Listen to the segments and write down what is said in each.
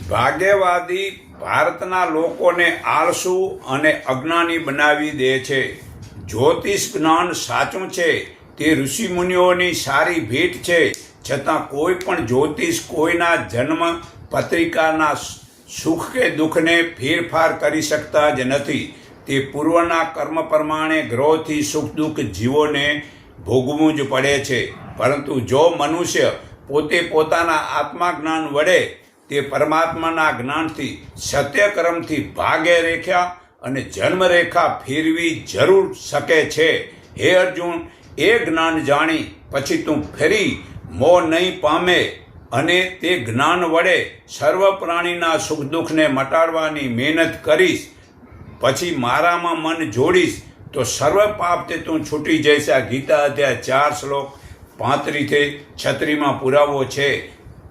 ભાગ્યવાદી ભારતના લોકોને આળસુ અને અજ્ઞાની બનાવી દે છે. જ્યોતિષ જ્ઞાન સાચું છે, તે ઋષિમુનિઓની સારી ભેટ છે, છતાં કોઈ પણ જ્યોતિષ કોઈના જન્મ પત્રિકાના સુખ કે દુઃખને ફેરફાર કરી શકતા જ નથી. તે પૂર્વના કર્મ પ્રમાણે ગ્રહોથી સુખ દુઃખ જીવોને ભોગવવું જ પડે છે. પરંતુ જો મનુષ્ય પોતે પોતાના આત્માજ્ઞાન વડે તે પરમાત્માના જ્ઞાનથી સત્યક્રમથી ભાગ્ય રેખા અને જન્મરેખા ફેરવી જરૂર શકે છે. હે અર્જુન, એ જ્ઞાન જાણી પછી તું ફરી મોહ નહીં પામે અને તે જ્ઞાન વડે સર્વ પ્રાણીના સુખ દુઃખને મટાડવાની મહેનત કરીશ. પછી મારામાં મન જોડીશ તો સર્વ પાપથી તું છૂટી જઈશ. આ ગીતા અધ્યાય 4 શ્લોક 35-36 પુરાવો છે.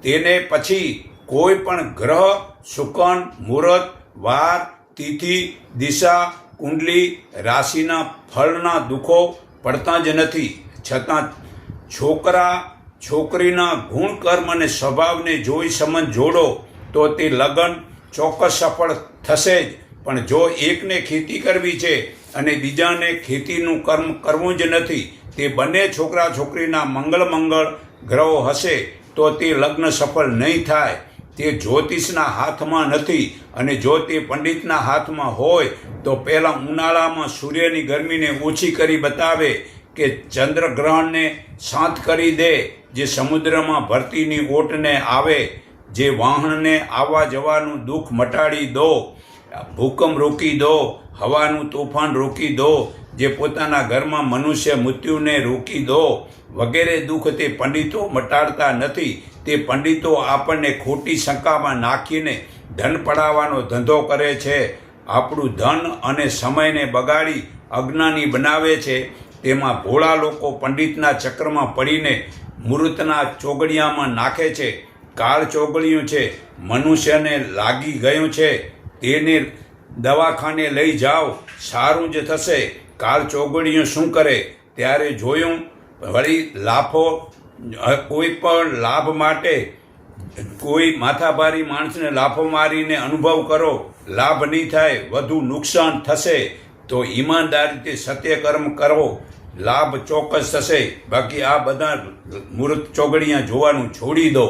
તેને પછી કોઈ પણ ગ્રહ, શુકન, મુહૂર્ત, વાર, તિથિ, દિશા, કુંડલી, રાશિના ફળના દુઃખો પડતા જ નથી. છતાં છોકરા છોકરીના ગુણ કર્મ અને સ્વભાવને જોઈ સંબંધ જોડો તો તે લગ્ન ચોક્કસ સફળ થશે જ. પણ જો એકને ખેતી કરવી છે અને બીજાને ખેતીનું કર્મ કરવું જ નથી, તે બંને છોકરા છોકરીના મંગળ ગ્રહો હશે તો તે લગ્ન સફળ નહીં થાય. તે જ્યોતિષના હાથમાં નથી. અને જો તે પંડિતના હાથમાં હોય તો પહેલાં ઉનાળામાં સૂર્યની ગરમીને ઓછી કરી બતાવે કે ચંદ્રગ્રહણને શાંત કરી દે, જે સમુદ્રમાં ભરતીની ઓટને આવે, જે વાહનને આવવા જવાનું દુઃખ મટાડી દો, ભૂકંપ રોકી દો, હવાનું તોફાન રોકી દો, જે પોતાના ઘરમાં મનુષ્ય મૃત્યુને રોકી દો વગેરે દુઃખ તે પંડિતો મટાડતા નથી. તે પંડિતો આપણને ખોટી શંકામાં નાખીને ધન પડાવવાનો ધંધો કરે છે. આપણું ધન અને સમયને બગાડી અજ્ઞાની બનાવે છે. તેમાં ભોળા લોકો પંડિતના ચક્રમાં પડીને મુહૂર્તના ચોગડિયામાં નાખે છે. કાળ ચોગડિયું છે, મનુષ્યને લાગી ગયું છે, તેને દવાખાને લઈ જાઓ, સારું જ થશે. કાળ ચોગડિયું શું કરે ત્યારે જોયું. વળી લાફો, કોઈ પણ લાભ માટે કોઈ માથાભારી માણસને લાફો મારીને અનુભવ કરો, લાભ નહીં થાય, વધુ નુકસાન થશે. તો ઈમાનદારીથી સત્યકર્મ કરો, લાભ ચોક્કસ થશે. બાકી આ બધા મુહૂર્ત ચોગડિયા જોવાનું છોડી દો.